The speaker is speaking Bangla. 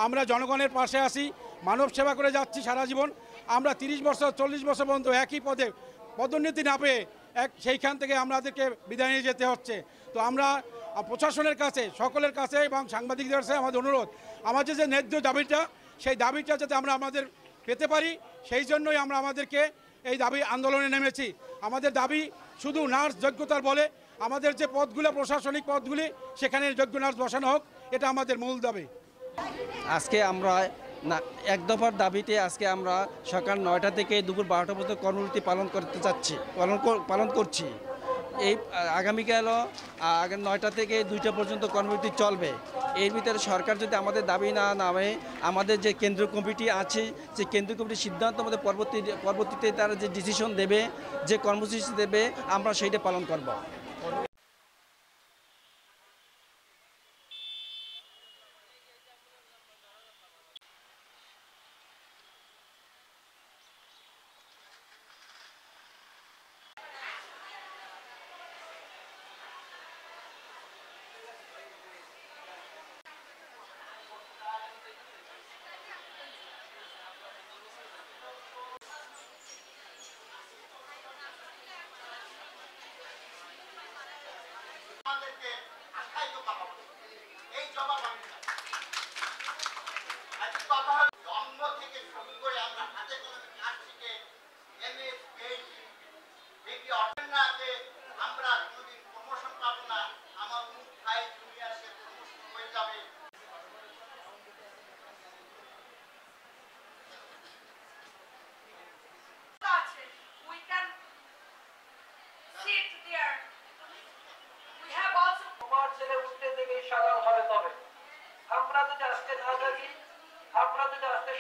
আমরা জনগণের পাশে আছি, মানব সেবা করে যাচ্ছি সারা জীবন। আমরা 30 বছর 40 বছর পর্যন্ত একই পদে পদোন্নতি না পেয়ে সেইখান থেকে আমাদেরকে বিদায় নিয়ে যেতে হচ্ছে। তো আমরা প্রশাসনের কাছে, সকলের কাছে এবং সাংবাদিকদের কাছে আমাদের অনুরোধ, আমাদের যে ন্যায্য দাবিটা, সেই দাবিটা যাতে আমরা আমাদের পেতে পারি, সেই জন্যই আমরা আমাদেরকে এই দাবি আন্দোলনে নেমেছি। আমাদের দাবি শুধু নার্স যোগ্যতার বলে আমাদের যে পদগুলো, প্রশাসনিক পদগুলি, সেখানে যোগ্য নার্স বসানো হোক, এটা আমাদের মূল দাবি। আজকে আমরা এক দফার দাবিতে আজকে আমরা সকাল 9টা থেকে দুপুর 12টা পর্যন্ত কর্মসূচি পালন করতে চাচ্ছি, পালন করছি। এই আগামীকালও 9টা থেকে 2টা পর্যন্ত কর্মসূচি চলবে। এর ভিতরে সরকার যদি আমাদের দাবি না নামে, আমাদের যে কেন্দ্রীয় কমিটি আছে, যে কেন্দ্রীয় কমিটির সিদ্ধান্ত আমাদের পরবর্তীতে তারা যে ডিসিশন দেবে, যে কর্মসূচি দেবে, আমরা সেইটা পালন করব। আমাদেরকে আশায় তো কথা বলে এই জবাব আমি কথা হল জন্ম থেকে শুরু করে আমরা হাতে কলমে কাজ শিখে এমএস পিএইচডি ডিগ্রি অর্জন না যে আমরা কোনোদিন প্রমোশন পাবো না, আমার মুখ খাই জুনিয়রকে প্রমোশন হয়ে যাবে। ছেলে উঠতে থেকে সকাল হবে, তবে আমরা যদি আজকে না থাকি, আমরা যদি আজকে